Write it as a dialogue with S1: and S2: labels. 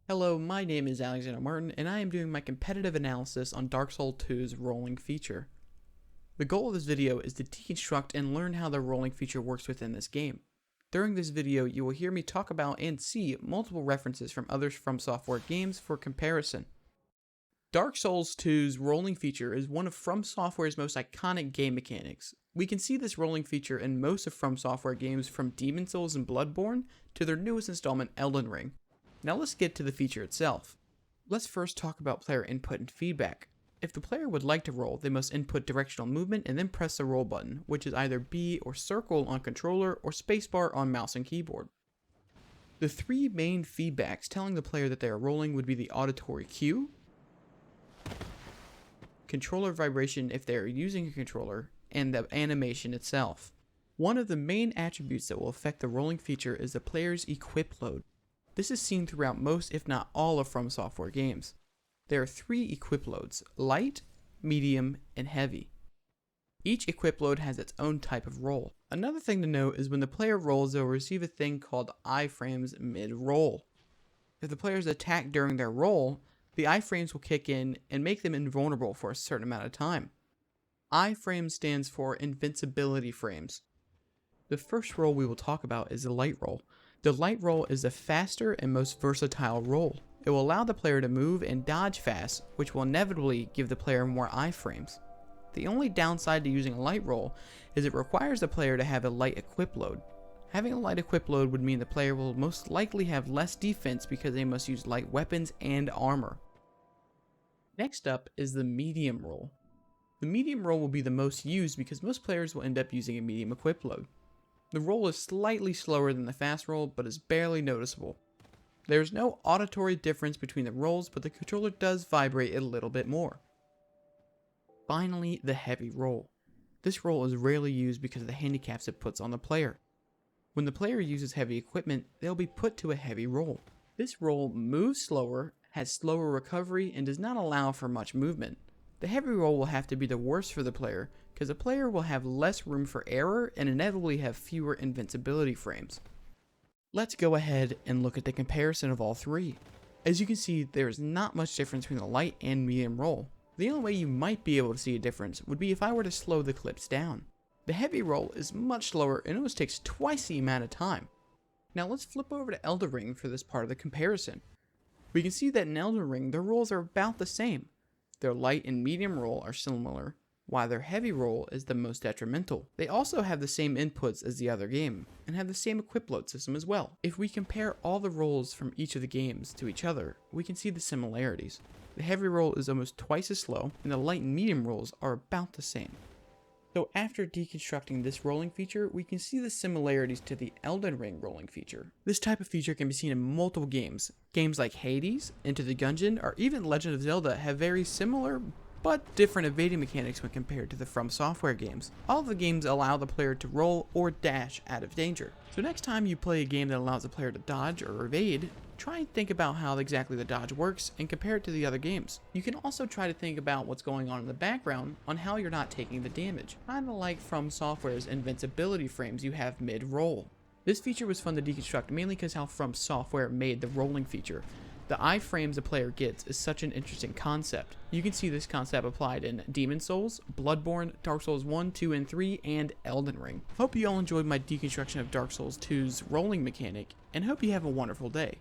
S1: Hello, my name is Alexander Martin, and I am doing my competitive analysis on Dark Souls 2's rolling feature. The goal of this video is to deconstruct and learn how the rolling feature works within this game. During this video, you will hear me talk about and see multiple references from other From Software games for comparison. Dark Souls 2's rolling feature is one of From Software's most iconic game mechanics. We can see this rolling feature in most of From Software games from Demon's Souls and Bloodborne to their newest installment, Elden Ring. Now let's get to the feature itself. Let's first talk about player input and feedback. If the player would like to roll, they must input directional movement and then press the roll button, which is either B or circle on controller or spacebar on mouse and keyboard. The three main feedbacks telling the player that they are rolling would be the auditory cue, controller vibration if they are using a controller, and the animation itself. One of the main attributes that will affect the rolling feature is the player's equip load. This is seen throughout most, if not all, of From Software games. There are three equip loads: light, medium, and heavy. Each equip load has its own type of roll. Another thing to note is when the player rolls, they'll receive a thing called iframes mid-roll. If the players attack during their roll, the iframes will kick in and make them invulnerable for a certain amount of time. Iframe stands for invincibility frames. The first roll we will talk about is the light roll. The light roll is the faster and most versatile roll. It will allow the player to move and dodge fast, which will inevitably give the player more iframes. The only downside to using a light roll is it requires the player to have a light equip load. Having a light equip load would mean the player will most likely have less defense because they must use light weapons and armor. Next up is the medium roll. The medium roll will be the most used because most players will end up using a medium equip load. The roll is slightly slower than the fast roll, but is barely noticeable. There is no auditory difference between the rolls, but the controller does vibrate a little bit more. Finally, the heavy roll. This roll is rarely used because of the handicaps it puts on the player. When the player uses heavy equipment, they'll be put to a heavy roll. This roll moves slower, has slower recovery, and does not allow for much movement. The heavy roll will have to be the worst for the player, because the player will have less room for error and inevitably have fewer invincibility frames. Let's go ahead and look at the comparison of all three. As you can see, there is not much difference between the light and medium roll. The only way you might be able to see a difference would be if I were to slow the clips down. The heavy roll is much slower and almost takes twice the amount of time. Now let's flip over to Elden Ring for this part of the comparison. We can see that in Elden Ring, the rolls are about the same. Their light and medium roll are similar, while their heavy roll is the most detrimental. They also have the same inputs as the other game, and have the same equip load system as well. If we compare all the rolls from each of the games to each other, we can see the similarities. The heavy roll is almost twice as slow, and the light and medium rolls are about the same. So after deconstructing this rolling feature, we can see the similarities to the Elden Ring rolling feature. This type of feature can be seen in multiple games. Games like Hades, Into the Gungeon, or even Legend of Zelda have very similar but different evading mechanics when compared to the From Software games. All of the games allow the player to roll or dash out of danger. So next time you play a game that allows the player to dodge or evade, try and think about how exactly the dodge works and compare it to the other games. You can also try to think about what's going on in the background on how you're not taking the damage. Kinda like From Software's invincibility frames you have mid-roll. This feature was fun to deconstruct mainly because how From Software made the rolling feature. The iframes a player gets is such an interesting concept. You can see this concept applied in Demon's Souls, Bloodborne, Dark Souls 1, 2, and 3, and Elden Ring. Hope you all enjoyed my deconstruction of Dark Souls 2's rolling mechanic, and hope you have a wonderful day.